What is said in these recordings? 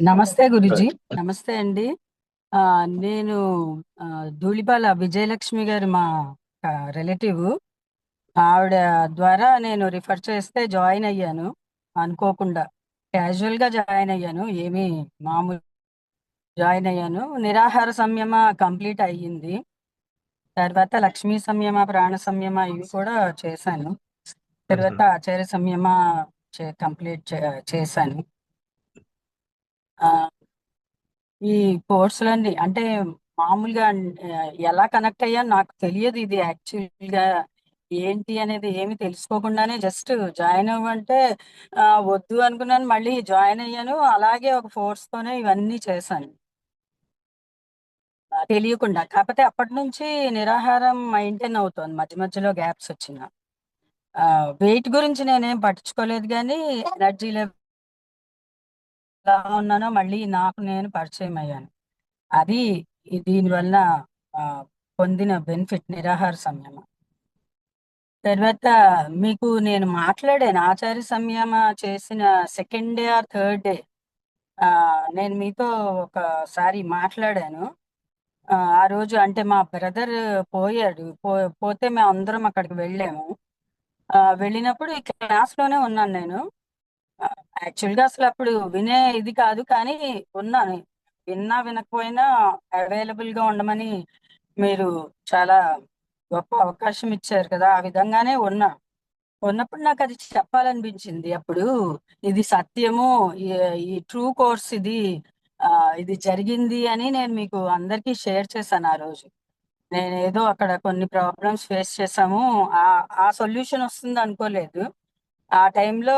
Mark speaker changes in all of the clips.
Speaker 1: నమస్తే గురుజీ. నమస్తే అండి. ఆ, నేను ధూళిపాల విజయలక్ష్మి గారు మా రిలేటివ్. ఆవిడ ద్వారా నేను రిఫర్ చేస్తే జాయిన్ అయ్యాను. అనుకోకుండా క్యాజువల్ గా జాయిన్ అయ్యాను. ఏమీ మామూలు జాయిన్ అయ్యాను. నిరాహార సంయమ కంప్లీట్ అయ్యింది. తర్వాత లక్ష్మీ సంయమ, ప్రాణ సంయమ ఇవి కూడా చేశాను. తర్వాత
Speaker 2: హుహు.
Speaker 1: ఆచార్య సంయమ కంప్లీట్ చేశాను. ఆ, ఈ కోర్సులన్నీ అంటే మామూలుగా ఎలా కనెక్ట్ అయ్యాను నాకు తెలియదు. ఇది యాక్చువల్ గా ఏంటి అనేది ఏమి తెలుసుకోకుండానే జస్ట్ జాయిన్ అవ్వంటే వద్దు అనుకున్నాను. మళ్ళీ జాయిన్ అయ్యాను. అలాగే ఒక ఫోర్స్ తోనే ఇవన్నీ చేశాను. తెలియకుండా. కాకపోతే అప్పటి నుంచి నిరాహారం మెయింటైన్ అవుతోంది. మధ్య మధ్యలో గ్యాప్స్ వచ్చిన వెయిట్ గురించి నేనేం పట్టించుకోలేదు, కానీ ఎనర్జీ లెవెల్ ఎలా ఉన్నానో మళ్ళీ నాకు నేను పరిచయం అయ్యాను. అది దీనివల్ల ఆ, పొందిన బెనిఫిట్ నిరాహార సంయమ. తర్వాత మీకు నేను మాట్లాడాను ఆచార్య సంయమ చేసిన second day or third day. నేను మీతో ఒకసారి మాట్లాడాను. ఆ రోజు అంటే మా బ్రదర్ పోయాడు. పోతే మేము అందరం అక్కడికి వెళ్ళాము. వెళ్ళినప్పుడు ఈ క్లాస్ లోనే ఉన్నాను నేను. యాక్చువల్ గా అసలు అప్పుడు వినే ఇది కాదు, కానీ ఉన్నాను. విన్నా వినకపోయినా అవైలబుల్ గా ఉండమని మీరు చాలా గొప్ప అవకాశం ఇచ్చారు కదా. ఆ విధంగానే ఉన్నప్పుడు నాకు అది చెప్పాలనిపించింది. అప్పుడు ఇది సత్యము, ఈ ఈ ట్రూ కోర్స్ ఇది. ఆ ఇది జరిగింది అని నేను మీకు అందరికీ షేర్ చేశాను ఆ రోజు. నేను ఏదో అక్కడ కొన్ని ప్రాబ్లమ్స్ ఫేస్ చేసాము. ఆ ఆ సొల్యూషన్ వస్తుంది అనుకోలేదు. ఆ టైంలో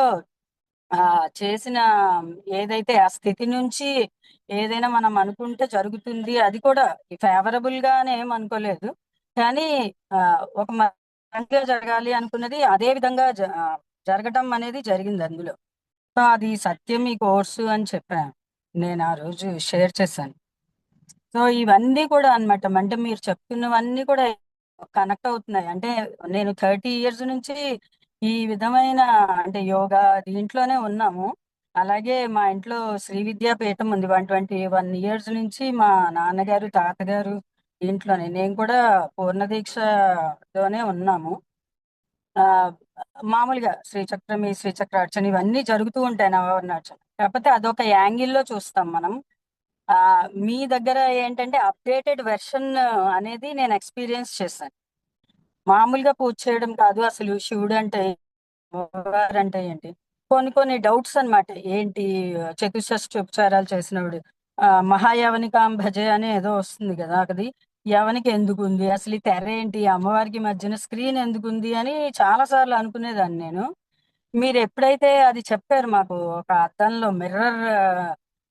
Speaker 1: ఆ చేసిన ఏదైతే ఆ స్థితి నుంచి ఏదైనా మనం అనుకుంటే జరుగుతుంది, అది కూడా ఫేవరబుల్ గానే ఏం అనుకోలేదు. కానీ ఆ ఒక మంచిగా జరగాలి అనుకున్నది అదే విధంగా జరగటం అనేది జరిగింది అందులో. సో అది సత్యం ఈ కోర్సు అని చెప్పాను. నేను ఆ రోజు షేర్ చేశాను. సో ఇవన్నీ కూడా అన్నమాట. అంటే మీరు చెప్తున్నవన్నీ కూడా కనెక్ట్ అవుతున్నాయి. అంటే నేను 30 years నుంచి ఈ విధమైన అంటే యోగా దీంట్లోనే ఉన్నాము. అలాగే మా ఇంట్లో శ్రీ విద్యా పీఠం ఉంది. 121 years నుంచి మా నాన్నగారు తాతగారు దీంట్లోనే, నేను కూడా పూర్ణ దీక్షలోనే ఉన్నాము. ఆ మామూలుగా శ్రీచక్రం, ఈ శ్రీచక్రార్చన ఇవన్నీ జరుగుతూ ఉంటాయి, నవవర్ణార్చన. కాకపోతే అదొక యాంగిల్లో చూస్తాం మనం. ఆ మీ దగ్గర ఏంటంటే అప్డేటెడ్ వెర్షన్ అనేది నేను ఎక్స్పీరియన్స్ చేశాను. మామూలుగా పూజ చేయడం కాదు, అసలు శివుడు అంటే అమ్మవారు అంటే ఏంటి, కొన్ని కొన్ని డౌట్స్ అన్నమాట. ఏంటి చతుషష్టి ఉపచారాలు చేసినప్పుడు మహాయవనికాం భజే అని ఏదో వస్తుంది కదా. అది యవనికి ఎందుకు ఉంది, అసలు ఈ తెర ఏంటి, అమ్మవారికి మధ్యన స్క్రీన్ ఎందుకు ఉంది అని చాలా సార్లు అనుకునేదాన్ని నేను. మీరు ఎప్పుడైతే అది చెప్పారు మాకు, ఒక అద్దంలో మిర్రర్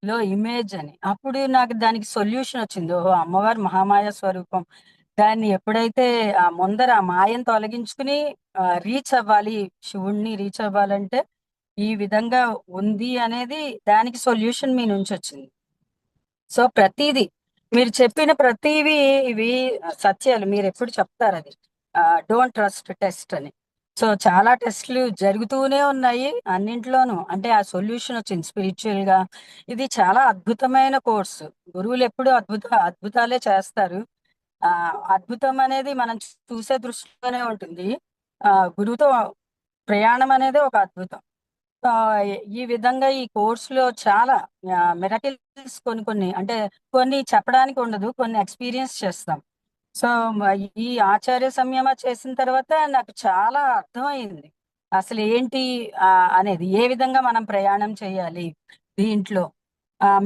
Speaker 1: లో ఇమేజ్ అని, అప్పుడు నాకు దానికి సొల్యూషన్ వచ్చింది. ఓహో, అమ్మవారి మహామాయ స్వరూపం. దాన్ని ఎప్పుడైతే ఆ ముందర ఆ మాయను తొలగించుకుని రీచ్ అవ్వాలి, శివుణ్ణి రీచ్ అవ్వాలంటే ఈ విధంగా ఉంది అనేది దానికి సొల్యూషన్ మీ నుంచి వచ్చింది. సో ప్రతిదీ మీరు చెప్పిన ప్రతివి ఇవి సత్యాలు. మీరు ఎప్పుడు చెప్తారు అది డోంట్ ట్రస్ట్ టెస్ట్ అని. సో చాలా టెస్ట్లు జరుగుతూనే ఉన్నాయి అన్నింట్లోనూ. అంటే ఆ సొల్యూషన్ వచ్చింది స్పిరిచువల్ గా. ఇది చాలా అద్భుతమైన కోర్సు. గురువులు ఎప్పుడు అద్భుతాలే చేస్తారు. ఆ అద్భుతం అనేది మనం చూసే దృష్టిలోనే ఉంటుంది. గురువుతో ప్రయాణం అనేది ఒక అద్భుతం. ఆ, ఈ విధంగా ఈ కోర్సులో చాలా మిరకిల్స్ కొన్ని కొన్ని అంటే కొన్ని చెప్పడానికి ఉండదు, కొన్ని ఎక్స్పీరియన్స్ చేస్తాం. సో ఈ ఆచార్య సంయమ చేసిన తర్వాత నాకు చాలా అర్థమైంది అసలు ఏంటి అనేది, ఏ విధంగా మనం ప్రయాణం చేయాలి దీంట్లో.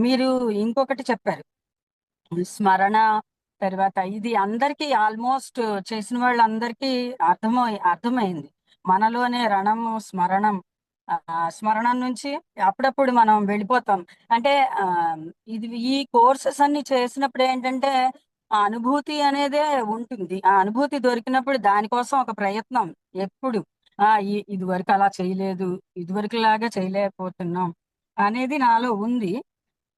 Speaker 1: మీరు ఇంకొకటి చెప్పారు, స్మరణ. తర్వాత ఇది అందరికీ ఆల్మోస్ట్ చేసిన వాళ్ళందరికీ అర్థమైంది. మనలోనే రణము స్మరణం. స్మరణం నుంచి అప్పుడప్పుడు మనం వెళ్ళిపోతాం. అంటే ఆ ఇది ఈ కోర్సెస్ అన్ని చేసినప్పుడు ఏంటంటే ఆ అనుభూతి అనేదే ఉంటుంది. ఆ అనుభూతి దొరికినప్పుడు దానికోసం ఒక ప్రయత్నం ఎప్పుడు. ఇది వరకు అలా చేయలేదు, ఇదివరకు లాగా చేయలేకపోతున్నాం అనేది నాలో ఉంది.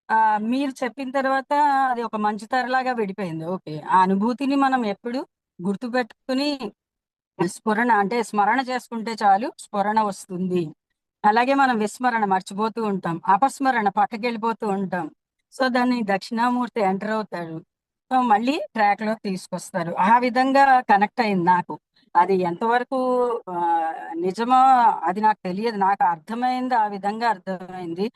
Speaker 1: ఆ మీరు చెప్పిన తర్వాత అది ఒక మంచి తెరలాగా విడిపోయింది. ఓకే, ఆ అనుభూతిని మనం ఎప్పుడు గుర్తుపెట్టుకుని స్ఫురణ అంటే స్మరణ చేసుకుంటే చాలు, స్ఫురణ వస్తుంది అలాగే మనం విస్మరణ మర్చిపోతూ ఉంటాం. అపస్మరణ పక్కకెళ్ళిపోతూ ఉంటాం. సో, దాన్ని దక్షిణామూర్తి ఎంటర్ అవుతాడు. సో, మళ్ళీ ట్రాక్‌లోకి తీసుకొస్తారు. ఆ విధంగా కనెక్ట్ అయింది నాకు. అది ఎంతవరకు నిజమో అది నాకు తెలియదు. నాకు అర్థమైంది ఆ విధంగా అర్థమైంది.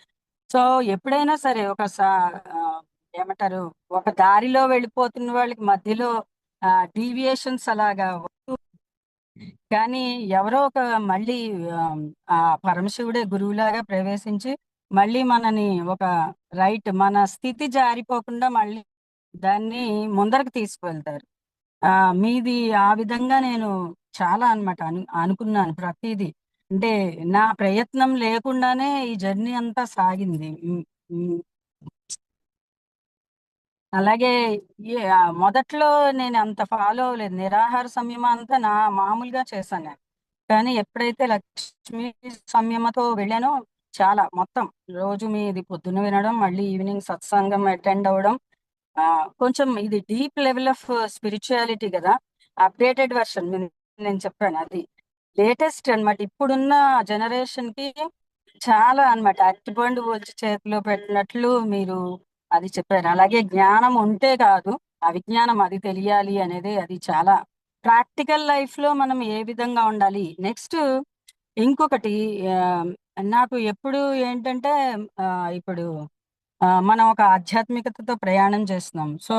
Speaker 1: సో, ఎప్పుడైనా సరే ఆహ్, ఏమంటారు, ఒక దారిలో వెళ్ళిపోతున్న వాళ్ళకి మధ్యలో డీవియేషన్స్ అలాగా, కానీ ఎవరో ఒక మళ్ళీ ఆహ్, ఆ పరమశివుడే గురువులాగా ప్రవేశించి, మళ్ళీ మనని ఒక మన స్థితి జారిపోకుండా మళ్ళీ దాన్ని ముందరకు తీసుకువెళ్తారు. మీది ఆ విధంగా నేను చాలా అన్నమాట అనుకున్నాను ప్రతీదీ. అంటే నా ప్రయత్నం లేకుండానే ఈ జర్నీ అంతా సాగింది. హ్మ్. హ్మ్. అలాగే మొదట్లో నేను అంత ఫాలో అవ్వలేదు. నిరాహార సంయమం అంతా మామూలుగా చేశాను నేను. కానీ ఎప్పుడైతే లక్ష్మీ సంయమతో వెళ్ళానో చాలా మొత్తం రోజు మీది పొద్దున్న వినడం, మళ్ళీ ఈవినింగ్ సత్సంగం అటెండ్ అవ్వడం. కొంచెం ఇది డీప్ లెవెల్ ఆఫ్ స్పిరిచువాలిటీ గదా! అప్‌డేటెడ్ వెర్షన్ నేను చెప్పాను అది. లేటెస్ట్ అన్నమాట. ఇప్పుడున్న జనరేషన్‌కి చాలా అన్నమాట. అరటిపండు ఒలిచి చేతిలో పెట్టినట్లు మీరు అది చెప్పారు. అలాగే జ్ఞానం ఉంటే కాదు, అవిజ్ఞానం అది తెలియాలి అనేది అది చాలా ప్రాక్టికల్ లైఫ్‌లో మనం ఏ విధంగా ఉండాలి. నెక్స్ట్ ఇంకొకటి ఆహ్, నాకు ఎప్పుడు ఏంటంటే ఇప్పుడు మనం ఒక ఆధ్యాత్మికతతో ప్రయాణం చేస్తున్నాం. సో,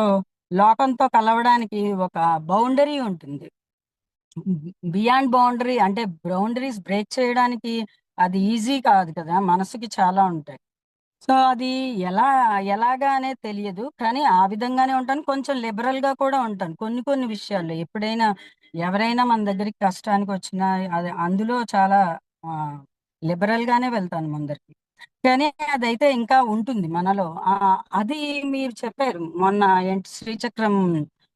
Speaker 1: లోకంతో కలవడానికి ఒక బౌండరీ ఉంటుంది. బియాండ్ బౌండరీ అంటే బౌండరీస్ బ్రేక్ చేయడానికి అది ఈజీ కాదు కదా! మనసుకి చాలా ఉంటాయి. సో, అది ఎలా ఎలాగా అనేది తెలియదు. కానీ ఆ విధంగానే ఉంటాను. కొంచెం లిబరల్‌గా కూడా ఉంటాను. కొన్ని కొన్ని విషయాల్లో ఎప్పుడైనా ఎవరైనా మన దగ్గరికి కష్టానికొచ్చినా అది అందులో చాలా ఆహ్, లిబరల్‌గానే వెళ్తాను ముందరికి. కానీ అదైతే ఇంకా ఉంటుంది మనలో. అది మీరు చెప్పారు. మొన్న ఏంటి శ్రీచక్రం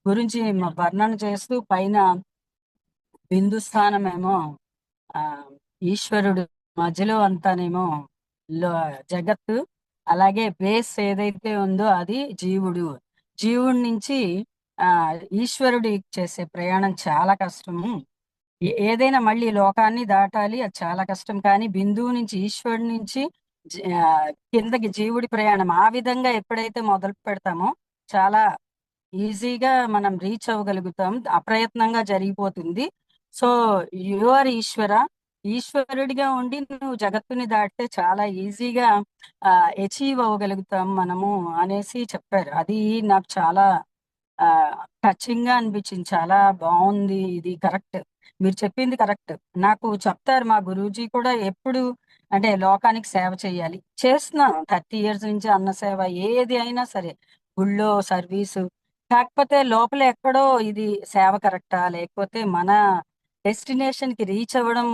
Speaker 1: గురించి వర్ణన చేస్తూ పైన బిందు స్థానమేమో ఈశ్వరుడు, మధ్యలో అంతానేమో లో జగత్తు, అలాగే బేస్ ఏదైతే ఉందో అది జీవుడు. జీవుడి నుంచి ఈశ్వరుడికి చేసే ప్రయాణం చాలా కష్టము. ఏదైనా మళ్ళీ లోకాన్ని దాటాలి. అది చాలా కష్టం. కానీ బిందువు నుంచి ఈశ్వరుడి నుంచి కిందకి జీవుడి ప్రయాణం ఆ విధంగా ఎప్పుడైతే మొదలు పెడతామో చాలా ఈజీగా మనం రీచ్ అవ్వగలుగుతాం. అప్రయత్నంగా జరిగిపోతుంది. సో, యూ ఆర్ ఈశ్వర. ఈశ్వరుడిగా ఉండి నువ్వు జగత్తుని దాటితే చాలా ఈజీగా అచీవ్ అవ్వగలుగుతాం మనము అనేసి చెప్పారు. అది నాకు చాలా టచింగ్‌గా అనిపించింది. చాలా బావుంది. ఇది కరెక్ట్. మీరు చెప్పింది కరెక్ట్. నాకు చెప్తారు మా గురూజీ కూడా ఎప్పుడు అంటే లోకానికి సేవ చేయాలి. చేస్తున్నాను 30 ఇయర్స్ నుంచి అన్న సేవ ఏది అయినా సరే. గుళ్ళో సర్వీసు. కాకపోతే లోపల ఎక్కడో ఇది సేవ కరెక్టా? లేకపోతే మన డెస్టినేషన్‌కి రీచ్ అవ్వడం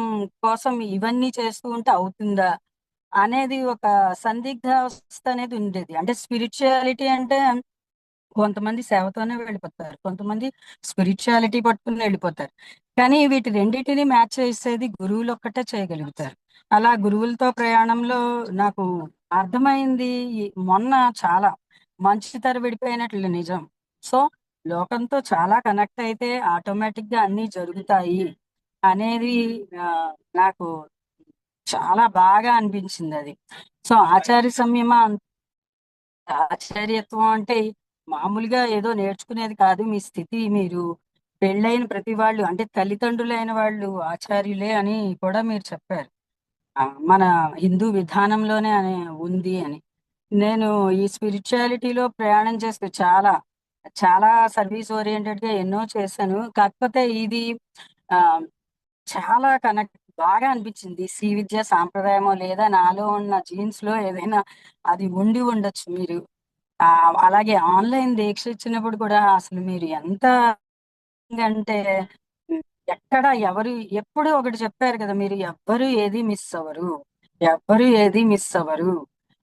Speaker 1: కోసం ఇవన్నీ చేస్తూ ఉంటే అవుతుందా? అనేది ఒక సందిగ్ధావస్థ అనేది ఉండేది. అంటే స్పిరిచ్యుయాలిటీ అంటే కొంతమంది సేవతోనే వెళ్ళిపోతారు. కొంతమంది స్పిరిచ్యుయాలిటీ పట్టుకుని వెళ్ళిపోతారు. కానీ వీటి రెండిటిని మ్యాచ్ చేసేది గురువులొక్కటే చేయగలుగుతారు. అలా గురువులతో ప్రయాణంలో నాకు అర్థమైంది మొన్న చాలా మంచు తెర విడిపోయినట్లు నిజం. సో, లోకంతో చాలా కనెక్ట్ అయితే ఆటోమేటిక్‌గా అన్నీ జరుగుతాయి అనేది నాకు చాలా బాగా అనిపించిందది. సో, ఆచార్య సంయమ ఆచార్యత్వం అంటే మామూలుగా ఏదో నేర్చుకునేది కాదు. మీ స్థితి మీరు పెళ్ళైన ప్రతి వాళ్ళు అంటే తల్లిదండ్రులైన వాళ్ళు ఆచార్యులే అని కూడా మీరు చెప్పారు. మన హిందూ విధానంలోనే ఉంది అని. నేను ఈ స్పిరిచువాలిటీలో ప్రయాణం చేస్తూ చాలా, చాలా సర్వీస్ ఓరియెంటెడ్‌గా ఎన్నో చేశాను. కాకపోతే ఇది ఆహ్, చాలా బాగా అనిపించింది. శ్రీ విద్యా సాంప్రదాయమో లేదా నాలో ఉన్న జీన్స్‌లో ఏదైనా అది ఉండి ఉండొచ్చు. మీరు అలాగే ఆన్‌లైన్ దీక్ష ఇచ్చినప్పుడు కూడా అసలు మీరు ఎంత అంటే హ్మ్, ఎక్కడ ఎవరు ఎప్పుడు ఒకటి చెప్పారు కదా! మీరు ఎవ్వరు ఏది మిస్ అవ్వరు. ఎవ్వరు ఏది మిస్ అవ్వరు.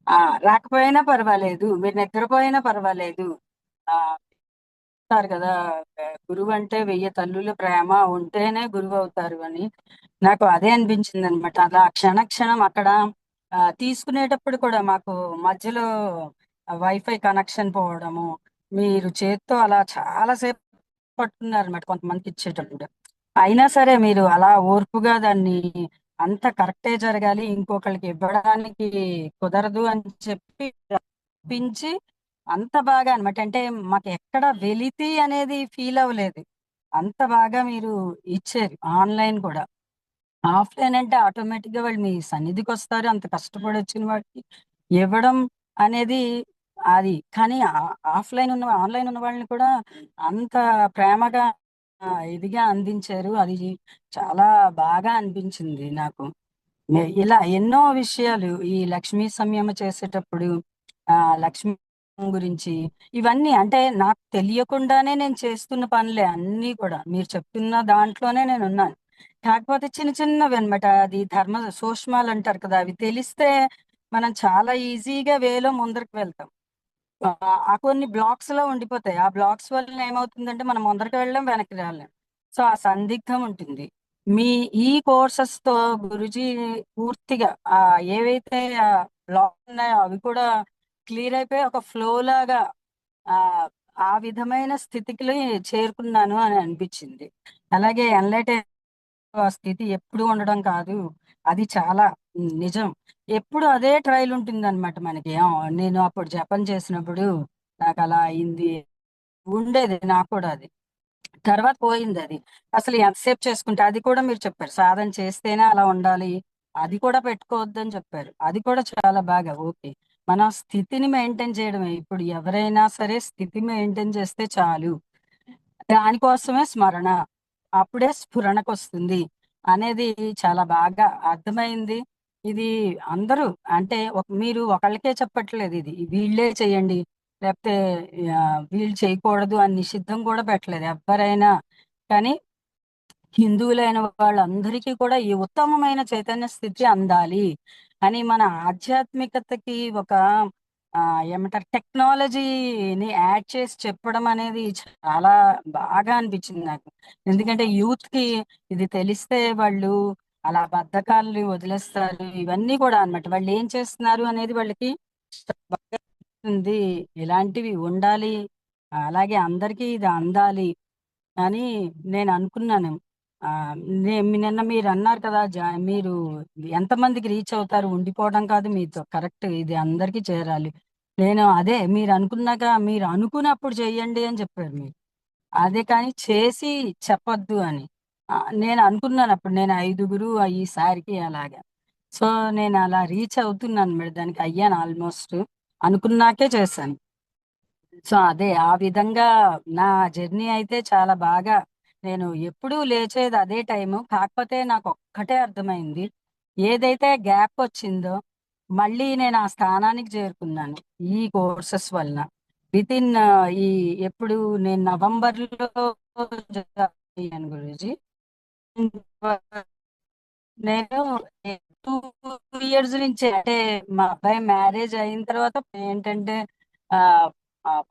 Speaker 1: ఆ! రాకపోయినా పర్వాలేదు. మీరు నిద్రపోయినా పర్వాలేదు. ఆహ్, అంటారు కదా! గురువంటే 1000 తల్లుల ప్రేమ ఉంటేనే గురువవుతారు అని. నాకు అదే అనిపించిందనమాట. అలా క్షణ క్షణం అక్కడ తీసుకునేటప్పుడు కూడా మాకు మధ్యలో వైఫై కనెక్షన్ పోవడము, మీరు చేత్తో అలా చాలా సేపు పట్టుకున్నారనమాట కొంతమందికిచ్చేటప్పుడు. అయినా సరే మీరు అలా ఓర్పుగా దాన్ని అంత కరెక్టే జరగాలి, ఇంకొకళ్ళకి ఇవ్వడానికి కుదరదు అని చెప్పి రప్పించి అంత బాగా అనమాట. అంటే మాకు ఎక్కడ వెలితి అనేది ఫీల్ అవ్వలేదు. అంత బాగా మీరు ఇచ్చారు. ఆన్లైన్ కూడా. ఆఫ్లైన్ అంటే ఆటోమేటిక్ గా వాళ్ళు మీ సన్నిధికి వస్తారు, అంత కష్టపడి వచ్చిన వాడికి ఇవ్వడం అనేది అది. కానీ ఆన్లైన్ ఉన్న వాళ్ళని కూడా అంత ప్రేమగా ఇదిగా అందించారు. అది చాలా బాగా అనిపించింది నాకు. ఇలా ఎన్నో విషయాలు ఈ లక్ష్మీ సంయమ చేసేటప్పుడు లక్ష్మి గురించి ఇవన్నీ అంటే నాకు తెలియకుండానే నేను చేస్తున్న పనులే అన్నీ కూడా. మీరు చెప్తున్న దాంట్లోనే నేను ఉన్నాను. కాకపోతే చిన్న చిన్నవి అన్నమాట. అది సూక్ష్మాలు అంటారు కదా, అవి తెలిస్తే మనం చాలా ఈజీగా వేలో ముందరికి వెళ్తాం. ఆ కొన్ని బ్లాక్స్ లో ఉండిపోతాయి. ఆ బ్లాక్స్ వల్ల ఏమవుతుందంటే మనం ముందరికి వెళ్ళలేం, వెనక్కి రాలేం. సో ఆ సందిగ్ధం ఉంటుంది. మీ ఈ కోర్సెస్ తో గురుజీ పూర్తిగా ఏవైతే బ్లాక్ ఉన్నాయో అవి కూడా క్లియర్ అయిపోయి ఒక ఫ్లో లాగా ఆ ఆ విధమైన స్థితికి చేరుకున్నాను అని అనిపించింది. అలాగే ఎన్లైట్ ఆ స్థితి ఎప్పుడు ఉండడం కాదు. అది చాలా నిజం. ఎప్పుడు అదే ట్రైల్ ఉంటుంది అనమాట మనకి. నేను అప్పుడు జపం చేసినప్పుడు నాకు అలా అయింది, ఉండేది నాకు కూడా అది. తర్వాత పోయింది అది. అసలు ఎంతసేపు చేసుకుంటే అది కూడా మీరు చెప్పారు. సాధన చేస్తేనే అలా ఉండాలి. అది కూడా పెట్టుకోవద్దని చెప్పారు. అది కూడా చాలా బాగా ఓకే. మన స్థితిని మెయింటైన్ చేయడమే. ఇప్పుడు ఎవరైనా సరే స్థితి మెయింటైన్ చేస్తే చాలు. దానికోసమే స్మరణ. అప్పుడే స్ఫురణకు వస్తుంది అనేది చాలా బాగా అర్థమైంది. ఇది అందరూ అంటే మీరు ఒకళ్ళకే చెప్పట్లేదు, ఇది వీళ్ళే చేయండి లేకపోతే వీళ్ళు చేయకూడదు అని నిషిద్ధం కూడా పెట్టలేదు ఎవరైనా. కానీ హిందువులైన వాళ్ళందరికీ కూడా ఈ ఉత్తమమైన చైతన్య స్థితి అందాలి అని మన ఆధ్యాత్మికతకి ఒక ఏమంటారు టెక్నాలజీని యాడ్ చేసి చెప్పడం అనేది చాలా బాగా అనిపించింది నాకు. ఎందుకంటే యూత్ కి ఇది తెలిస్తే వాళ్ళు అలా బద్ధకాలని వదిలేస్తారు. ఇవన్నీ కూడా అన్నమాట. వాళ్ళు ఏం చేస్తున్నారు అనేది వాళ్ళకి ఉంది. ఇలాంటివి ఉండాలి, అలాగే అందరికీ ఇది అందాలి అని నేను అనుకున్నాను. ఆ నిన్న మీరు అన్నారు కదా, మీరు ఎంతమందికి రీచ్ అవుతారు, ఉండిపోవడం కాదు మీతో, కరెక్ట్, ఇది అందరికీ చేరాలి. నేను అదే మీరు అనుకున్నాక మీరు అనుకున్నప్పుడు చెయ్యండి అని చెప్పారు మీరు. అదే కానీ చేసి చెప్పొద్దు అని నేను అనుకున్నాను అప్పుడు. నేను 5గురు ఈసారికి అలాగా. సో నేను అలా రీచ్ అవుతున్నాను మేడం, దానికి అయ్యాను ఆల్మోస్ట్. అనుకున్నాకే చేశాను. సో అదే ఆ విధంగా నా జర్నీ అయితే చాలా బాగా. నేను ఎప్పుడూ లేచేది అదే టైము. కాకపోతే నాకు ఒక్కటే అర్థమైంది, ఏదైతే గ్యాప్ వచ్చిందో మళ్ళీ నేను ఆ స్థానానికి చేరుకున్నాను ఈ కోర్సెస్ వలన. విత్ ఇన్ ఈ ఎప్పుడు నేను నవంబర్లో జాయిన్ అయ్యాను గురూజీ. నేను 2 ఇయర్స్ నుంచి అంటే మా అబ్బాయి మ్యారేజ్ అయిన తర్వాత ఏంటంటే ఆ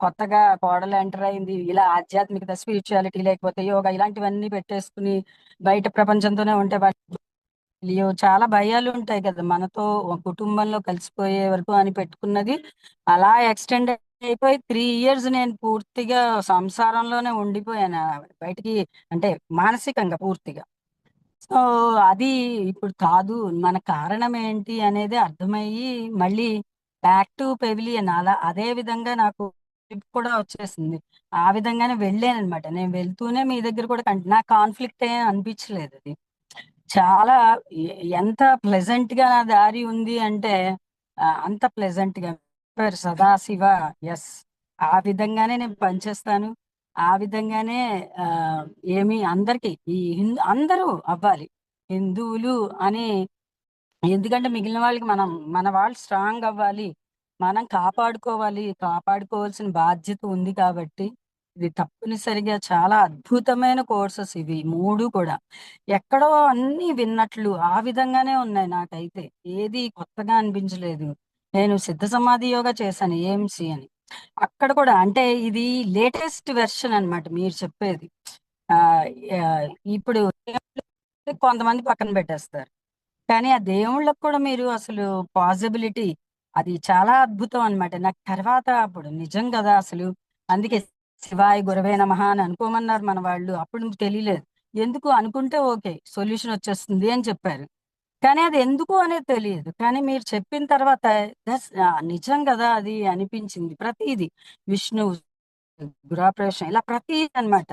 Speaker 1: కొత్తగా కోడలు ఎంటర్ అయింది, ఇలా ఆధ్యాత్మికత స్పిరిచువాలిటీ లేకపోతే యోగా ఇలాంటివన్నీ పెట్టేసుకుని బయట ప్రపంచంతోనే ఉంటే చాలా భయాలు ఉంటాయి కదా మనతో, ఒక కుటుంబంలో కలిసిపోయే వరకు అని పెట్టుకున్నది అలా ఎక్స్టెండ్ అయిపోయి 3 ఇయర్స్ నేను పూర్తిగా సంసారంలోనే ఉండిపోయాను. బయటికి అంటే మానసికంగా పూర్తిగా. సో అది ఇప్పుడు కాదు, మన కారణం ఏంటి అనేది అర్థమయ్యి మళ్ళీ బ్యాక్ టు పెవిలియన్ అలా అదే విధంగా నాకు ట్రిప్ కూడా వచ్చేసింది. ఆ విధంగానే వెళ్ళాను అనమాట. నేను వెళ్తూనే మీ దగ్గర కూడా నాకు కాన్ఫ్లిక్ట్ ఏం అనిపించలేదు. అది చాలా ఎంత ప్లెజెంట్ గా నా దారి ఉంది అంటే అంత ప్లెజెంట్ గా చెప్పారు సదాశివ. ఎస్, ఆ విధంగానే నేను పనిచేస్తాను. ఆ విధంగానే ఆ ఏమి అందరికి ఈ అందరూ అవ్వాలి హిందువులు అని. ఎందుకంటే మిగిలిన వాళ్ళకి మన వాళ్ళు స్ట్రాంగ్ అవ్వాలి, మనం కాపాడుకోవాలి, కాపాడుకోవాల్సిన బాధ్యత ఉంది కాబట్టి ఇది తప్పనిసరిగా చాలా అద్భుతమైన కోర్సెస్ ఇవి 3 కూడా. ఎక్కడో అన్ని విన్నట్లు ఆ విధంగానే ఉన్నాయి నాకైతే. ఏది కొత్తగా అనిపించలేదు. నేను సిద్ధ సమాధి యోగా చేశాను ఏఎంసి అని. అక్కడ కూడా అంటే ఇది లేటెస్ట్ వెర్షన్ అన్నమాట మీరు చెప్పేది. ఆ ఆ, ఇప్పుడు కొంతమంది పక్కన పెట్టేస్తారు, కానీ ఆ దేవుళ్ళకు కూడా మీరు అసలు పాసిబిలిటీ అది చాలా అద్భుతం అన్నమాట. నాకు తర్వాత అప్పుడు నిజం కదా అసలు. అందుకే శివాయ గురవే నమః అని అనుకోమన్నారు మన వాళ్ళు. అప్పుడు తెలియలేదు. ఎందుకు అనుకుంటే ఓకే సొల్యూషన్ వచ్చేస్తుంది అని చెప్పారు. కానీ అది ఎందుకు అనేది తెలియదు. కానీ మీరు చెప్పిన తర్వాత నిజం గదా! అది అనిపించింది. ప్రతీది విష్ణువు, గృహప్రవేశం ఇలా ప్రతీది అన్నమాట.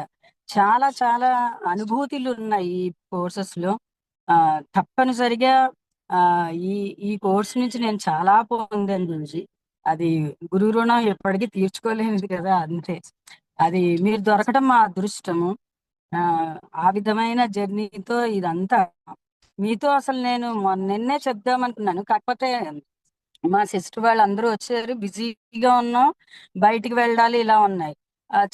Speaker 1: చాలా చాలా అనుభూతులున్నాయి ఈ కోర్సెస్‌లో. తప్పనిసరిగా ఈ ఈ కోర్స్ నుంచి నేను చాలా పొందాను గురూజీ. అది గురు రుణం ఎప్పటికీ తీర్చుకోలేనిది కదా! అంతే. అది మీరు దొరకడం మా అదృష్టము. ఆ విధమైన జర్నీతో ఇదంతా మీతో అసలు నేను నిన్నే చెప్దామనుకున్నాను. కాకపోతే మా సిస్టర్ వాళ్ళందరూ వచ్చారు. బిజీగా ఉన్నాం. బయటికి వెళ్ళాలి ఇలా ఉన్నాయి.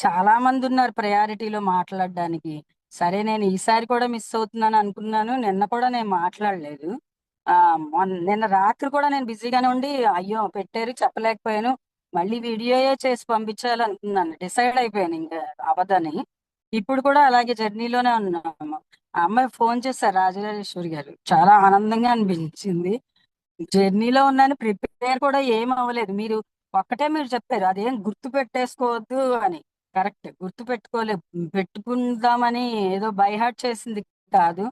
Speaker 1: చాలా మందున్నారు ప్రయారిటీలో మాట్లాడడానికి. సరే నేను ఈసారి కూడా మిస్ అవుతున్నాను అనుకున్నాను. నిన్న కూడా నేను మాట్లాడలేదు. నిన్న రాత్రి కూడా నేను బిజీగానే ఉండి అయ్యో! పెట్టారు చెప్పలేకపోయాను. మళ్ళీ వీడియోయే చేసి పంపించాలనుకున్నాను. డిసైడ్ అయిపోయాను ఇంక అవ్వదని. ఇప్పుడు కూడా అలాగే జర్నీలోనే ఉన్నాము. ఆ అమ్మాయి ఫోన్ చేశారు రాజరాజేశ్వరి గారు. చాలా ఆనందంగా అనిపించింది. జర్నీలో ఉన్నాను. ప్రిపేర్ కూడా ఏమి అవ్వలేదు. ఒక్కటే మీరు చెప్పారు. అదేం గుర్తు పెట్టేసుకోవద్దు అని. కరెక్ట్. గుర్తు పెట్టుకుందామని ఏదో బై హార్ట్ చేసింది కాదు.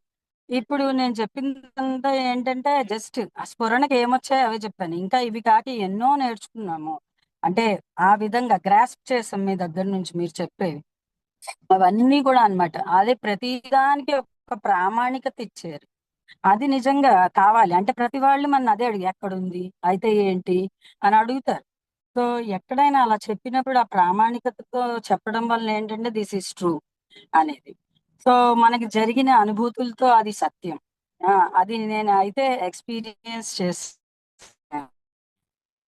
Speaker 1: ఇప్పుడు నేను చెప్పిందంతా ఏంటంటే జస్ట్ ఆ స్ఫురణకి ఏమొచ్చాయో అవే చెప్పాను. ఇంకా ఇవి కాక ఎన్నో నేర్చుకున్నాము. అంటే ఆ విధంగా గ్రాస్ప్ చేసాం మీ దగ్గర నుంచి మీరు చెప్పేవి. అవన్నీ కూడా అన్నమాట. అదే ప్రతిదానికి ఒక ప్రామాణికత ఇచ్చారు. అది నిజంగా కావాలి. అంటే ప్రతి వాళ్ళు అదే అడిగి ఎక్కడుంది? అయితే ఏంటి? అని అడుగుతారు. సో, ఎక్కడైనా అలా చెప్పినప్పుడు ఆ ప్రామాణికతతో చెప్పడం వల్ల ఏంటంటే దిస్ ఈస్ ట్రూ అనేది. సో, మనకి జరిగిన అనుభూతులతో అది సత్యం. ఆ! అది నేను అయితే ఎక్స్‌పీరియన్స్ చేశాను.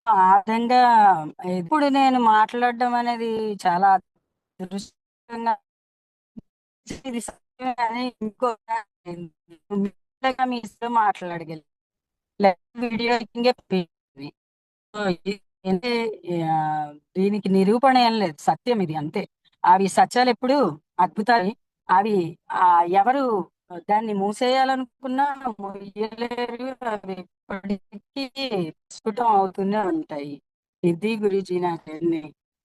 Speaker 1: ఆ విధంగా ఇప్పుడు నేను మాట్లాడడం అనేది చాలా అదృష్టంగా ఇది సత్యమే అని మీతో మాట్లాడగలిగాను. లేకపోతే వీడియో ఎడిటింగే పోయేది. సో, అంటే ఆహ్, దీనికి నిరూపణ ఏం లేదు. సత్యం ఇది అంతే. అవి సత్యాలెప్పుడు అద్భుతాలు. అవి ఎవరు దాన్ని మూసేయాలనుకున్నా మూయలేరు. అవి ఎప్పటికీ ప్రస్ఫుటం అవుతూనే ఉంటాయి. ఇది గురూజీ నా జర్నీ.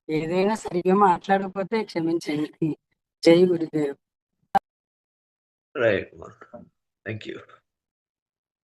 Speaker 1: ఏదైనా సరిగ్గా మాట్లాడకపోతే క్షమించండి. జై గురుదేవ్.
Speaker 2: రైట్ మా. Thank you.